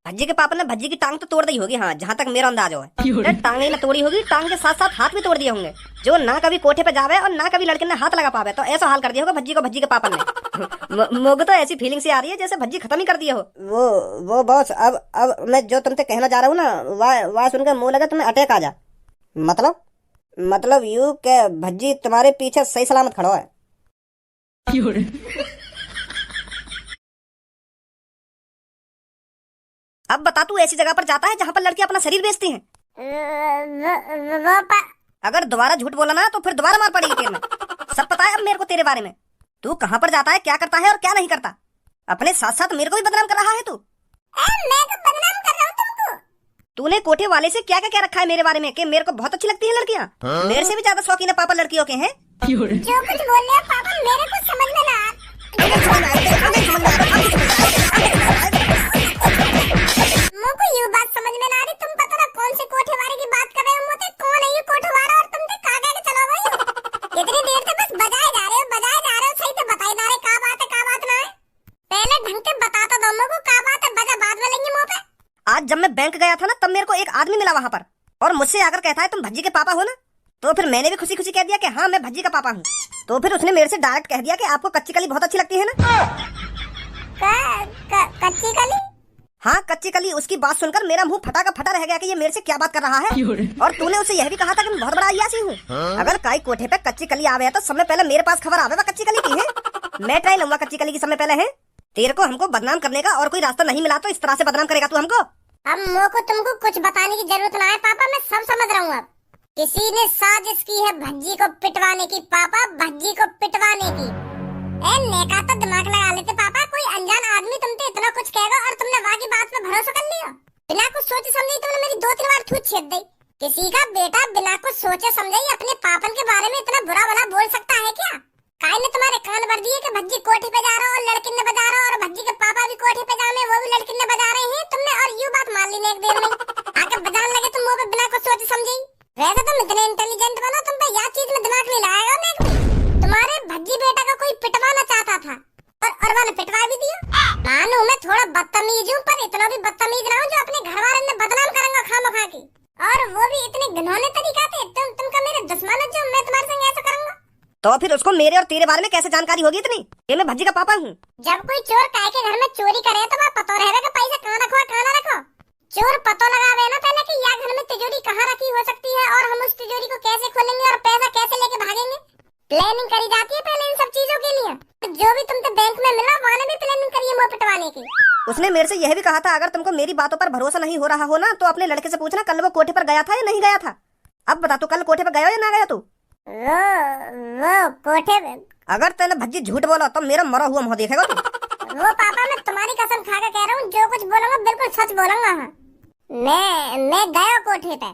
भज्जी के पापा ने भज्जी की टांग तो तोड़ दी होगी, हाँ जहाँ तक मेरा अंदाज है। टांग ही ना तोड़ी होगी, टांग के साथ साथ हाथ भी तोड़ दिए होंगे, जो ना कभी कोठे पे जावे और ना कभी लड़के ने हाथ लगा पावे। तो ऐसा हाल कर दिया होगा भज्जी को भज्जी के पापा ने। मुझे तो ऐसी फीलिंग सी आ रही है जैसे भज्जी खत्म ही कर दिया हो। वो बॉस, अब मैं जो तुमसे कहना चाह रहा हूँ ना, वह सुनकर मुंह लगा तुम्हें अटैक आ जा। मतलब यू के भज्जी तुम्हारे पीछे सही सलामत खड़ा है। अब बता, तू ऐसी जगह पर जाता है जहाँ पर लड़के अपना शरीर बेचती हैं? अगर दोबारा झूठ बोला ना तो फिर दोबारा मार पड़ेगी तेरे में। सब पता है अब मेरे को तेरे बारे में। तू कहाँ पर जाता है, क्या करता है और क्या नहीं करता। अपने साथ साथ मेरे को भी बदनाम कर रहा है तू। मैं तो बदनाम कर रहा हूँ तुमको। तूने कोठे वाले से क्या क्या रखा है मेरे बारे में कि मेरे को बहुत अच्छी लगती है लड़कियाँ। मेरे से भी ज्यादा शौकीन है पापा लड़कियों के हैं। जो कुछ बोल रहे हैं पापा मेरे को समझ में ना मुझको ये बात समझ में ना आ रही। तुम पता ना कौन से कोठे वाले की बात कर रहे हो। मुझे कौन है ये कोठे वाला और तुम कहाँ गए चलो भाई। इतनी देर से बस बजाए जा रहे हो सही से बताई ना रहे क्या बात है क्या बात ना है। पहले ढंग से बताता दो मुझको क्या बात है, बजा बाद में लेंगे मुंह पे। आज जब मैं बैंक गया था ना तब मेरे को एक आदमी मिला वहाँ पर और मुझसे आकर कहता है तुम भज्जी के पापा हो ना। तो फिर मैंने भी खुशी खुशी कह दिया कि हाँ मैं भज्जी का पापा हूँ। तो फिर उसने मेरे से डायरेक्ट कह दिया कि आपको कच्ची कली बहुत अच्छी लगती है ना। कच्ची कली? हाँ कच्ची कली। उसकी बात सुनकर मेरा मुंह फटा का फटा रह गया कि ये मेरे से क्या बात कर रहा है। और तूने उसे यह भी कहा था कि मैं बहुत बड़ा अय्यासी हूँ। अगर काई कोठे पे कच्ची कली आवे तो सबसे पहले मेरे पास खबर आवे कच्ची कली की है। मैं ट्राई लूंगा कच्ची कली की सबसे पहले है। तेरे को हमको बदनाम करने का और कोई रास्ता नहीं मिला तो इस तरह से बदनाम करेगा तू हमको। अब मुझको तुमको कुछ बताने की जरूरत ना है पापा, मैं सब समझ रहा हूँ। अब किसी ने साजिश की है भज्जी को पिटवाने की पापा, भज्जी को पिटवाने की। नेका तो दिमाग लगा लेते पापा। कोई अनजान आदमी तुमसे इतना कुछ कहेगा और तुमने वहाँ की बात पे भरोसा कर लिया। बिना कुछ सोचे समझे तुमने मेरी 2-3 बार थूत छेद दी। किसी का बेटा बिना कुछ सोचे समझे ही अपने पापन के बारे में इतना बुरा भला बोल सकता है क्या? काई ने तुम्हारे कान भर दिए कि भज्जी कोठे पे जा रहा और लड़किन ने बजा रहा और भज्जी के पापा भी कोठे पे जाने वो भी लड़किन ने बजा रहे हैं। तुमने और यूं बात मान ली एक देर में आके बजाने लगे तुम मुंह पे बिना कुछ सोचे समझे। वैसे तुम इतने इंटेलिजेंट बनो, तुम पे यह चीज में दिमाग नहीं लगाएगा मैं। तुम्हारे भज्जी बेटा का कोई पिटवाना चाहता था और वाला पिटवा भी दिया। मानो मैं थोड़ा बदतमीज हूँ पर इतना भी बदतमीज ना हूँ जो अपने घर वाले ने बदनाम करूंगा खामखा की, और वो भी इतने घिनौने तरीका से। तुमका मेरे दुश्मन है जो मैं तुम्हारे संग ऐसा करूंगा। तो फिर उसको मेरे और तेरे बारे में कैसे जानकारी होगी इतनी कि मैं भज्जी का पापा हूँ? जब कोई चोर काय के घर में चोरी करे तो वहाँ पता रहेगा कि पैसा कहाँ रखो कहाँ ना रखो। चोर पता लगावे ना पहले कि यह घर में तिजोरी कहाँ रखी हो सकती है और हम उस तिजोरी को कैसे खोलेंगे और पैसा कैसे लेके भागेंगे। प्लानिंग करी जाती है पहले इन सब चीजों के लिए। तो जो भी तुमसे बैंक में मिला वहाँ भी प्लानिंग करी है मुँह पिटवाने की। उसने मेरे से यह भी कहा था अगर तुमको मेरी बातों पर भरोसा नहीं हो रहा हो ना तो अपने लड़के से पूछना कल वो कोठे पर गया था या नहीं गया था। अब बता तू कल कोठे पर गया या ना गया तू? वो कोठे पे अगर तेने भज्जी झूठ बोला तो मेरा मरा हुआ मुँह देखेगा तू। वो पापा मैं तुम्हारी कसम खा के कह रहा हूँ, जो कुछ बोलूंगा बिल्कुल सच बोलूंगा। हाँ मैं गया कोठे पे।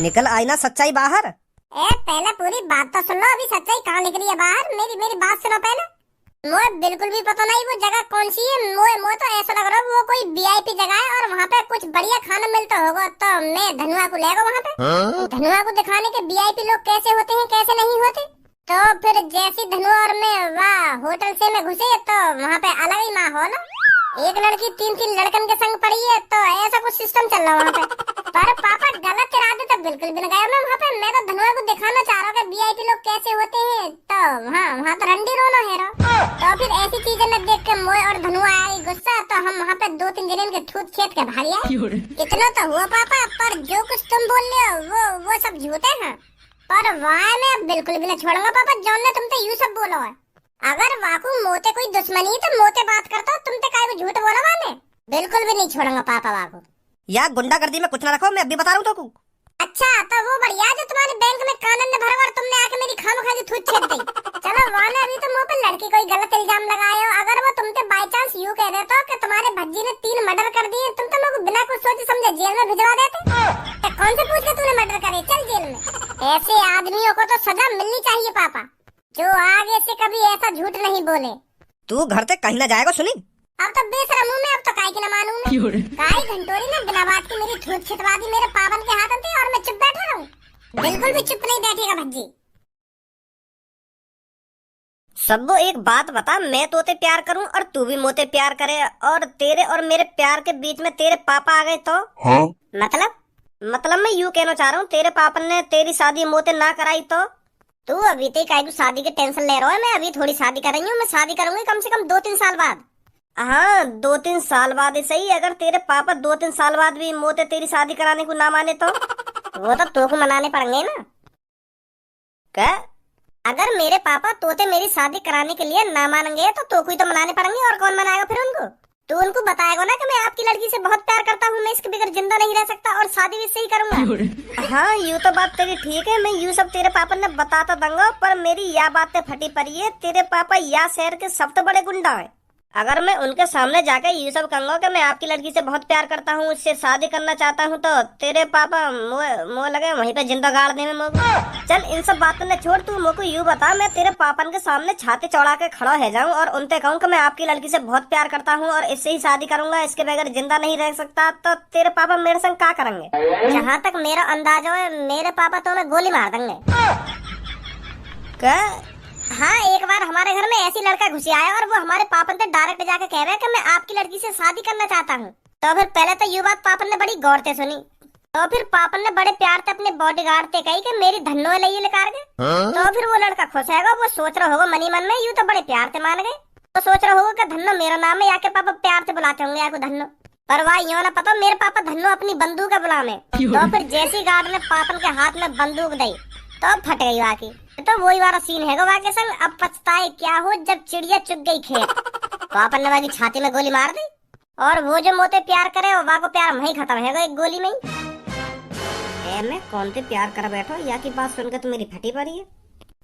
निकल आई ना सच्चाई बाहर। पहले पूरी बात तो सुन लो, अभी सच्चाई कहाँ निकली है बाहर। मेरी बात सुनो पहले। मुझे बिल्कुल भी पता नहीं वो जगह कौन सी है। मुझे तो ऐसा लग रहा है वो कोई वीआईपी जगह है और वहाँ पे कुछ बढ़िया खाना मिलता होगा। तो मैं धनुआ को लेगा वहाँ पे। धनुआ को दिखाने के वीआईपी लोग कैसे होते हैं कैसे नहीं होते। तो फिर जैसी धनुआ और मैं वहाँ होटल से में घुसे तो वहाँ पे अलग ही माहौल। एक लड़की 3-3 लड़कन के संग पड़ी है तो ऐसा कुछ सिस्टम चल रहा है वहाँ पे। पर पापा गलत इरादे तो बिल्कुल भी नहीं गया मैं वहाँ पे। मैं तो धनुआ को दिखाना चाह रहा हूँ कि वीआईपी लोग कैसे होते हैं। तो वहाँ तो रंडी रोना है रो। तो फिर ऐसी चीजें न देख के मोए और धनुआ आई गुस्सा। तो हम वहाँ पे 2-3 जने के ठूट छेद के भाग आए। इतना तो हुआ पापा, पर जो कुछ तुम बोल रहे हो वो सब झूठे हैं। पर वहाँ मैं बिल्कुल भी नहीं छोड़ूंगा पापा। जॉन ने तुम तो यूँ सब बोलो है। अगर वाकू मोते कोई दुश्मनी तो मोते बात करता हो, तुम तो काय वो झूठ बोला वाले। बिल्कुल भी नहीं छोड़ूंगा पापा वाकू। या गुंडागर्दी में कुछ ना रखो, मैं अभी बता रहा हूँ तो। अच्छा तो वो बढ़िया जो तुम्हारे बैंक में कानून ने भरा और तुमने आके मेरी खामखा थूत छेद दी। चलो वाने अभी तो मुंह पे लड़की कोई गलत इल्जाम लगाए हो। अगर वो तुमसे बाय चांस यूँ कह देता कि तुम्हारे भज्जी ने 3 मर्डर कर दिए, तुम तो मुझे बिना कुछ सोचे समझे जेल में भिजवा देते। तो कौन से पूछ के तूने मर्डर करे, चल जेल में। ऐसे आदमियों को तो सजा मिलनी चाहिए पापा, जो आगे से कभी ऐसा झूठ नहीं बोले। तू घर से कहीं ना जाएगा सुनी। अब तो बेशरम हूँ मैं, अब तो काय की ना मानूं मैं। काय घंटोरी ने बिना बात की मेरी थूत छिटवा दी मेरे पावन के हाथ में और मैं चुप बैठा रहूं। बिल्कुल भी चुप नहीं बैठेगा भज्जी। सब्बो एक बात बता, मैं तोते प्यार करूं और तू भी मोते प्यार करे और तेरे और मेरे प्यार के बीच में तेरे पापा आ गए तो? हाँ? मतलब मैं यूं कहना चाह रहा हूँ, तेरे पापा ने तेरी शादी मोते ना कराई तो? तू अभी तक काहे शादी के टेंशन ले रहा है? मैं अभी थोड़ी शादी कर रही हूँ, मैं शादी करूंगी कम से कम 2-3 साल बाद। हाँ 2-3 साल बाद ही सही, अगर तेरे पापा 2-3 साल बाद भी मोते तेरी शादी कराने को ना माने तो? वो तो तू को मनाने पड़ेंगे ना। क्या? अगर मेरे पापा तोते मेरी शादी कराने के लिए ना मानेंगे तो को ही तो मनाने पड़ेंगे, और कौन मनाएगा फिर उनको? तू उनको बताएगा ना कि मैं आपकी लड़की से बहुत प्यार करता हूँ, मैं इसके बगैर जिंदा नहीं रह सकता और शादी भी इससे ही करूंगा। हाँ यूँ तो बात तेरी ठीक है, मैं यूँ सब तेरे पापा ने बताता दूंगा, पर मेरी यह बातें फटी पड़ी है, तेरे पापा या शहर के सबसे बड़े गुंडा है। अगर मैं उनके सामने जाकर ये सब कहूंगा कि मैं आपकी लड़की से बहुत प्यार करता हूँ, उससे शादी करना चाहता हूँ, तो तेरे पापा मुँह लगे वहीं पे जिंदा गाड़ दे में मोको। चल इन सब बातों ने छोड़, तू मोको यूँ बता, मैं तेरे पापन के सामने छाती चौड़ा के खड़ा है जाऊँ और उनसे कहूँ कि मैं आपकी लड़की से बहुत प्यार करता हूँ और इससे ही शादी करूंगा, इसके बगैर जिंदा नहीं रह सकता, तो तेरे पापा मेरे संग क्या करेंगे? जहाँ तक मेरा अंदाजा है मेरे पापा तो मैं गोली मार देंगे। क्या? हाँ एक बार हमारे घर में ऐसी लड़का घुस आया और वो हमारे पापन से डायरेक्ट जाके कह रहा है कि मैं आपकी लड़की से शादी करना चाहता हूँ। तो फिर पहले तो ये बात पापन ने बड़ी गौर से सुनी, तो फिर पापन ने बड़े प्यार से अपने बॉडीगार्ड से कही कि मेरी धन्नो ले लेकर गए। तो फिर वो लड़का खुश है, वो सोच रहा होगा मनी मन में, यूँ तो बड़े प्यार से मान गए, तो सोच रहा होगा कि धन्नो मेरा नाम है, या के पापा प्यार से बुलाते होंगे या को धन्नो, पर वाह यूँ ना पता मेरे पापा धन्नो अपनी बंदूक का बुलावे। तो फिर जैसी गार्ड ने पापन के हाथ में बंदूक दी तो फट गई वाकी। तो वही वाला सीन है वाह के संग, अब पछताए क्या हो जब चिड़िया चुग गई खेत। पापन ने वाकी छाती में गोली मार दी और वो जो मोते प्यार करे वाह को प्यार वहीं खत्म है एक गोली में ही। मैं कौन से प्यार कर बैठो, या की बात सुनकर तो मेरी फटी पड़ी है।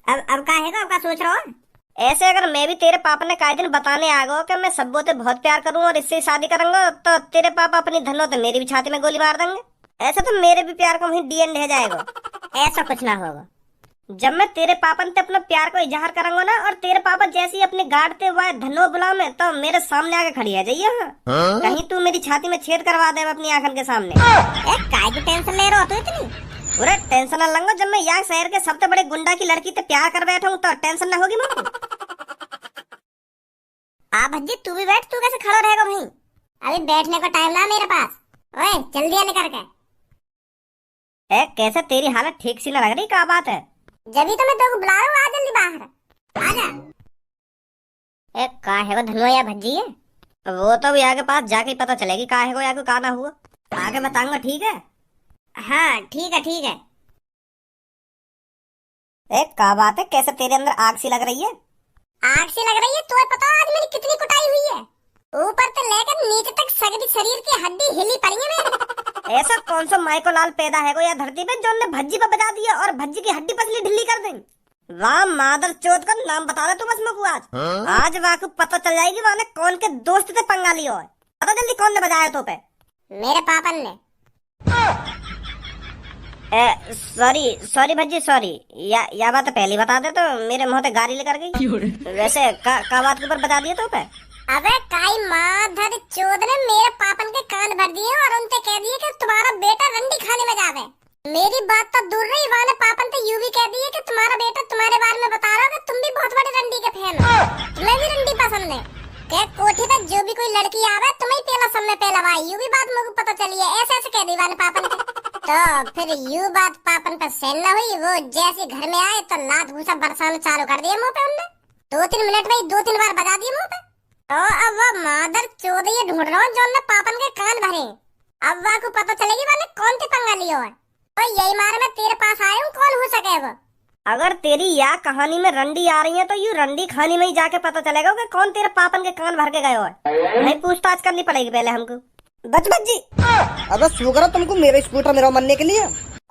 अब का है, अब का सोच रहा हो? ऐसे अगर मैं भी तेरे पापा ने काहे दिन बताने आ गो कि मैं सब्बो से बहुत प्यार करूं और इससे शादी करूंगा, तो तेरे पापा अपनी धनो तो मेरी भी छाती में गोली मार देंगे। ऐसा तो मेरे भी प्यार को वहीं डीएन रह जाएगा। ऐसा कुछ ना होगा। जब मैं तेरे पापा से अपना प्यार को इजहार करूंगा ना, और तेरे पापा जैसे ही अपने गार्ड से वह धनो बुला में, तो मेरे सामने आके खड़ी है जाइए। हाँ? कहीं तू मेरी छाती में छेद करवा दे अपनी आंखन के सामने। काय की टेंशन ले रहा हो तू इतनी? पूरे टेंशन न लंगो, जब मैं यहाँ शहर के सबसे बड़े गुंडा की लड़की से प्यार कर बैठा हूँ तो टेंशन न होगी मुझे। आ भज्जी तू भी बैठ, तू कैसे खड़ा रहेगा वहीं? अभी बैठने का टाइम ना मेरे पास। ओए जल्दी आ निकल के। कैसे तेरी हालत ठीक सी न लग रही, क्या बात है? जब तो मैं तेरे को बुला रहा हूँ, आ जल्दी बाहर आजा। का है वो धनुआ या भज्जी है? वो तो यहाँ के पास जाके पता चलेगी का है वो या को का ना हुआ, आगे बताऊंगा। ठीक है? हाँ ठीक है ठीक है। का बात है, कैसे तेरे अंदर आग सी लग रही है? आग सी लग रही है? तुम्हें पता आज मेरी कितनी कुटाई हुई है? ऊपर से लेकर नीचे तक सगरी शरीर की हड्डी हिली पड़ी है मेरी। ऐसा कौन सा माइको लाल पैदा है को या धरती पे जो ने भज्जी पे बजा दिया और भज्जी की हड्डी पसली ढिल्ली कर देंगे? वाह मादर चोद का नाम बता दे तू बस मेरे को आज। आज वाह को पता चल जाएगी वाह ने कौन के दोस्त से पंगा लिया है। पता जल्दी कौन ने बजाया तो पे? मेरे पापा ने। सॉरी भज्जी सॉरी, या बात पहले बता दे तो मेरे मुंह पे गाली लेकर गई। वैसे का बात के ऊपर बता दिया तो पे? अबे काई माधर चोद ने मेरे पापन के कान भर दिए और उनसे कह दिए कि तुम्हारा बेटा रंडी खाने में जावे। मेरी बात तो दूर रही, वाले पापन तो यूं भी कह दिए कि तुम्हारा बेटा तुम्हारे बारे में बता रहा है कि तुम भी बहुत बड़े रंडी के फैन हो, तुम्हें भी रंडी पसंद है। क्या कोठी तक जो भी कोई लड़की आवे तुम्हें पहला समय पहला भाई, यूं भी बात मुझे पता चली है। ऐसे ऐसे कह दी वाले पापन तो फिर यूं बात पापन पर सहन न हुई। वो जैसे घर में आए तो लात भूसा बरसाना चालू कर दिया मुंह पे उनने। 2-3 मिनट में 2-3 बार बजा दिए मुंह पे। तो अब वो मादर चोद ये ढूंढ रहा हूँ जो ने पापन के कान भरे। अब वाह को पता चलेगी वाले कौन से पंगा लियो है। तो यही मारे मैं तेरे पास आया हूँ, कौन हो सके वो। अगर तेरी या कहानी में रंडी आ रही है तो यू रंडी खानी में ही जाके पता चलेगा कि कौन तेरे पापन के कान भर के गए हो। नहीं पूछताछ करनी पड़ेगी पहले हमको। बच जी। अब शुक्र है तुमको मेरे स्कूटर में मरने के लिए।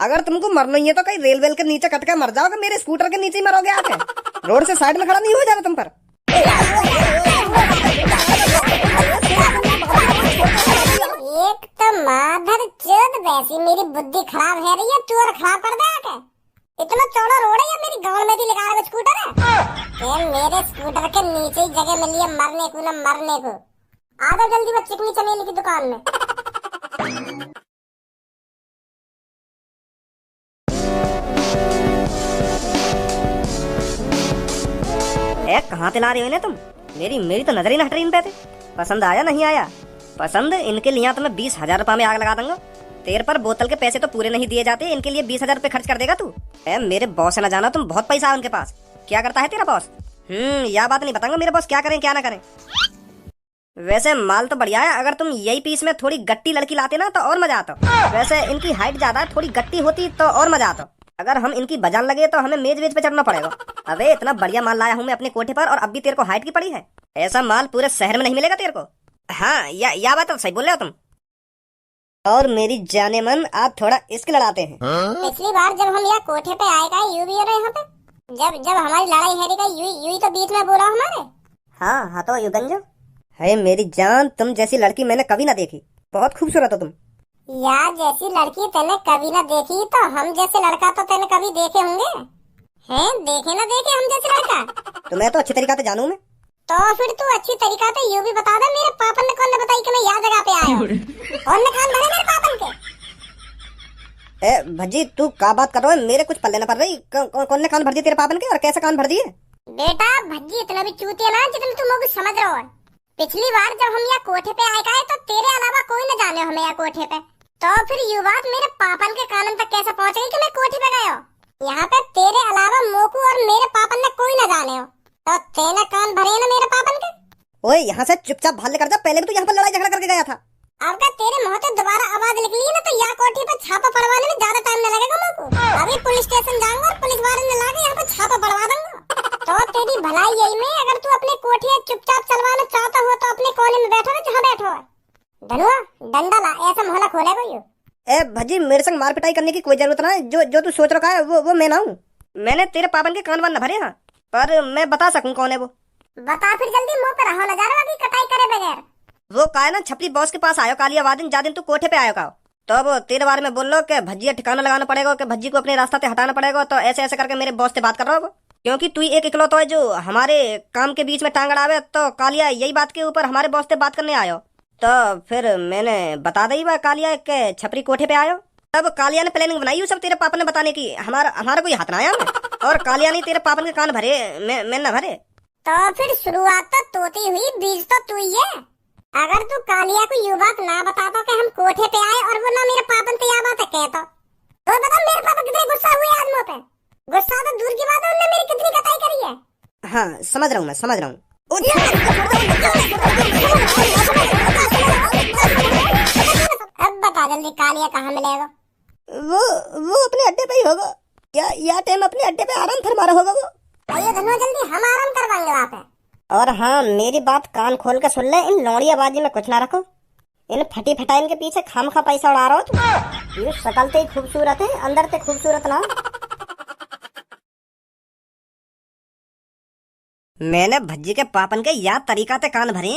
अगर तुमको मरना ही है तो कहीं रेलवे के नीचे कट के मर जाओगे, मेरे स्कूटर के नीचे ही मरोगे आके। रोड से साइड में खड़ा नहीं हो जाएगा तुम पर। एक तो माधर चोद वैसी मेरी बुद्धि खराब है रही है, तू और खराब कर दे आके। इतना चौड़ा रोड है या मेरी गांव में भी लगा रहा स्कूटर है? मेरे स्कूटर के नीचे ही जगह मिली है मरने को न मरने को। आधा जल्दी वो चिकनी चमेली की दुकान में। है कहाँ ते ला रही हो इन्हें तुम? मेरी मेरी तो नजर ही न हट रही इन पे थे। पसंद आया नहीं आया? पसंद इनके लिए तो मैं 20,000 रुपए में आग लगा दूंगा। तेरे पर बोतल के पैसे तो पूरे नहीं दिए जाते, इनके लिए 20,000 रुपए खर्च कर देगा तू? मेरे बॉस से ना जाना तुम, बहुत पैसा है उनके पास। क्या करता है तेरा बॉस? यह बात नहीं बताऊंगा मेरे बॉस क्या करें क्या ना करें। वैसे माल तो बढ़िया है, अगर तुम यही पीस में थोड़ी गट्टी लड़की लाते ना तो और मजा आता। वैसे इनकी हाइट ज्यादा है, थोड़ी गट्टी होती तो और मजा आता। अगर हम इनकी बजान लगे तो हमें मेज वेज पे चढ़ना पड़ेगा। अबे इतना बढ़िया माल लाया हूँ मैं अपने कोठे पर और अब भी तेरे को हाइट की पड़ी है? ऐसा माल पूरे शहर में नहीं मिलेगा तेरे को। हाँ या बात तो सही बोल रहे हो तुम। और मेरी जाने मन आप थोड़ा इश्क लड़ाते हैं। पिछली बार जब हम यहाँ कोठे पे आए गए यू भी हो रहे यहाँ पे, जब हमारी लड़ाई हैरी गई यू ही तो बीच में बोला हमारे। हाँ तो युगंजो है मेरी जान, तुम जैसी लड़की मैंने कभी ना देखी, बहुत खूबसूरत हो तुम। यार जैसी लड़की तेने कभी ना देखी तो हम जैसे लड़का तो तेने कभी देखे होंगे हैं? देखे ना देखे हम जैसे लड़का? तुम्हें तो अच्छी तरीका से जानू मैं। तो फिर तू अच्छी तरीका से यू भी बता दे, मेरे पापन ने कौन ने बताई कि मैं यहाँ जगह पे आया हूँ? कौन ने कान भरे मेरे पापन के? भज्जी तू क्या बात कर रहा है? मेरे कुछ पल्ले न पड़ रही। कौन ने कान भर दिए तेरे पापन के और कैसे कान भर दिए? बेटा भज्जी इतना भी चूतिया ना जितना तुम लोग समझ रहे हो। पिछली बार जब हम यहाँ कोठे पे आए गए तो तेरे अलावा कोई न जाने हमें यहाँ कोठे पे, तो फिर ये बात मेरे पापन के कानन तक कैसे पहुँच गई कि मैं कोठे पे गया हूँ? यहाँ पे तेरे अलावा मोकू और मेरे पापन ने कोई न जाने हो, तो तेने कान भरे ना मेरे पापन के? ओए यहाँ से चुपचाप भाग कर जा, पहले भी तू यहाँ पर लड़ाई झगड़ा करके गया था। अब का तेरे मुंह से दोबारा आवाज निकली है ना तो यहाँ कोठी पे छापा पड़वाने में ज्यादा टाइम न लगेगा मोकू। अभी पुलिस स्टेशन जाऊंगा और पुलिस वाले ने लाके यहाँ पे छापा पड़वा दूंगा। तो तेरी भलाई यही में, अगर तू अपने कोठी चुपचाप चलवाना चाहता हो तो अपने कोने में बैठो ना जहाँ बैठो है। धनुआ डंडा ला, ऐसा मोहल्ला खोलेगा यू। भज्जी मेरे संग मार पिटाई करने की कोई जरूरत ना है। जो तू सोच रखा है वो मैं ना हूँ। मैंने तेरे पापन के कान वान न भरे हाँ, पर मैं बता सकूँ कौन है वो। बता फिर जल्दी, मुंह पर रहो न जा रहा की कटाई करे बगैर। वो का है ना छपरी बॉस के पास आयो कालिया वादिन जा दिन तू कोठे पे आयो का, तो अब तेरे बारे में बोल लो कि भज्जी ठिकाना लगाना पड़ेगा, कि भज्जी को अपने रास्ता से हटाना पड़ेगा। तो ऐसे ऐसे करके मेरे बॉस से बात कर रहा हो, क्योंकि तू एक इकलौता है जो हमारे काम के बीच में टांग अड़ावे। तो कालिया यही बात के ऊपर हमारे बॉस से बात करने आयो, तो फिर मैंने बता दी बा कालिया के छपरी कोठे पे आयो। तब कालिया ने प्लानिंग बनाई सब तेरे पापा ने बताने की, हमारा कोई हाथ ना आया और कालिया ने तेरे पापन के कान भरे, मैं न भरे। तो फिर शुरुआत तो तोती हुई, बीज तो तू ही है। अगर तू कालिया को ये बात ना बताता कि हम कोठे पे आए और वो ना मेरे पापन से यह बात कहता, तो बता मेरे पापा कितने गुस्सा हुए आज मुझ पे। गुस्सा तो दूर की बात है, उन्होंने मेरी कितनी कटाई करी है। हाँ समझ रहा हूँ, मैं समझ रहा हूँ। अब बता जल्दी कालिया कहाँ मिलेगा? वो अपने अड्डे पे ही होगा, या टाइम अपने अड्डे पे आराम फरमा रहा होगा वो। आइए धनो जल्दी, हम आराम करवाएंगे वहाँ पे। और हाँ मेरी बात कान खोल के सुन ले, इन लौड़ियाबाजी में कुछ ना रखो। इन फटी फटाइन के पीछे खामखा पैसा उड़ा रहा हो तुम। ये शकल ते खूबसूरत है, अंदर ते खूबसूरत ना। मैंने भज्जी के पापन के याद तरीका ते कान भरे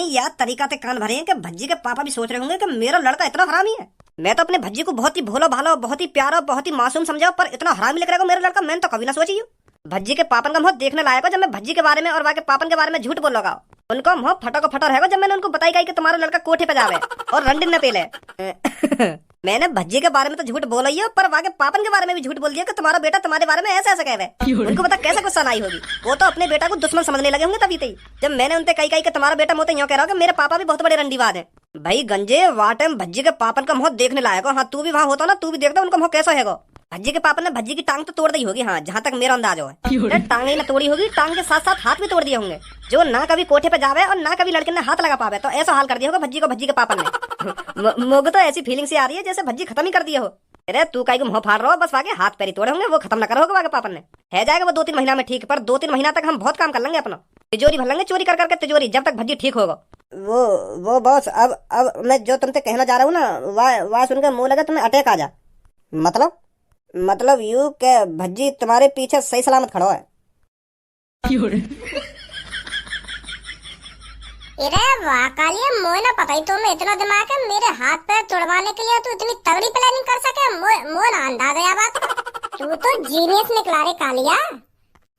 हैं कि भज्जी के पापा भी सोच रहे होंगे कि मेरा लड़का इतना हरामी है। मैं तो अपने भज्जी को बहुत ही भोला भाला, बहुत ही प्यारा, बहुत ही मासूम समझा, पर इतना हरामी लग रहा है मेरा लड़का, मैंने तो कभी ना सोची हूँ। भज्जी के पापन का मुंह देखने लायक हो जब मैं भज्जी के बारे में और वहाँ के पापन के बारे में झूठ बोल लगा। उनको मुंह फटो को फटो रहेगा जब मैंने उनको बताई गई कि तुम्हारा लड़का कोठे पे जावे और रंडिन न पेले। मैंने भज्जी के बारे में तो झूठ बोला ही है, पर वहाँ के पापन के बारे में भी झूठ बोल दिया कि तुम्हारा बेटा तुम्हारे बारे में ऐसे ऐसे कह रहे। उनको पता कैसे गुस्सा नहीं होगी, वो तो अपने बेटा को दुश्मन समझने लगे होंगे तभी तई, जब मैंने उनसे कही कि तुम्हारा बेटा मुझे यूं कह रहा हो कि मेरे पापा भी बहुत बड़े रंडीबाज है। भाई गंजे वहाँ टाइम भज्जी के पापन का मुंह देखने लायक हो। हाँ तू भी वहाँ होता ना, तू भी देखता उनका मुंह कैसा है। भज्जी के पापा ने भज्जी की टांग तो तोड़ दी होगी, हाँ जहाँ तक मेरा अंदाज है। टांग ही ना तोड़ी होगी, टांग के साथ साथ हाथ भी तोड़ दिए होंगे, जो ना कभी कोठे पे जावे और ना कभी लड़के ने हाथ लगा पावे। तो ऐसा हाल कर दिया होगा भज्जी को भज्जी के पापा ने। मुझे तो ऐसी फीलिंग से आ रही है जैसे भज्जी खत्म ही कर दिया हो। अरे तू कहीं मुंह फाड़ रहा हो, बस वाके हाथ पैर तोड़े होंगे, वो खत्म ना करो होगा वाके पापा ने। है जाएगा वो 2-3 महीना में ठीक, पर 2-3 महीना तक हम बहुत काम कर लेंगे अपना, तिजोरी भर लेंगे चोरी कर करके तिजोरी, जब तक भज्जी ठीक होगा। वो बॉस अब मैं जो तुमसे कहना चाह रहा हूँ ना, वह सुनकर मुंह लगा तुम्हें अटैक आ जा। मतलब यू के भज्जी तुम्हारे पीछे सही सलामत खड़ा है। अरे वाह कालिया, मोए ना पता ही तुम्हें इतना दिमाग है, मेरे हाथ पैर तोड़वाने के लिए तू इतनी तगड़ी प्लानिंग कर सके। मोए ना अंदाजा या बात, तू तो जीनियस निकला रे कालिया।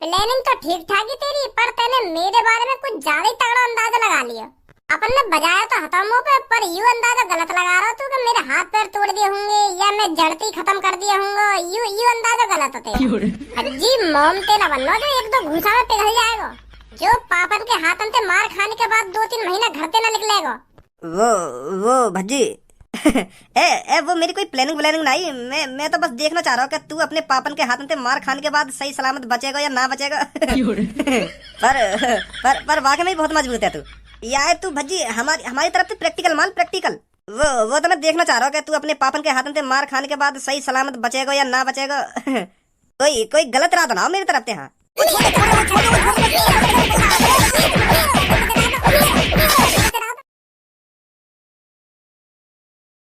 प्लानिंग तो ठीक ठाक ही तेरी, पर तूने मेरे बारे में कुछ ज्यादा ही तगड़ा अंदाजा लगा लिया। अपन ने बजाया तो हथौड़ों पे, पर यू अंदाजा गलत लगा रहा तू कि मेरे हाथ पैर तोड़ दिए होंगे या मैं जड़ती खत्म कर दिया होंगे। यू अंदाजा गलत होते। हज्जी मोम ते ना बनना जो एक दो घूसा में पिघल जाएगा। जो पापन के हाथन से मार खाने के बाद 2-3 महीना घर से न निकलेगा। वो भज्जी वो मेरी कोई प्लानिंग नहीं। मैं तो बस देखना चाह रहा हूँ कि तू अपने पापन के हाथन से मार खाने के बाद सही सलामत बचेगा या ना बचेगा। पर वाकई में बहुत मजबूत है तू। यार तू भज्जी हमारी तरफ से प्रैक्टिकल माल प्रैक्टिकल। वो तो मैं देखना चाह रहा हूँ कि तू अपने पापन के हाथन से मार खाने के बाद सही सलामत बचेगा या ना बचेगा। कोई गलत राह तो ना हो मेरी तरफ से। हाँ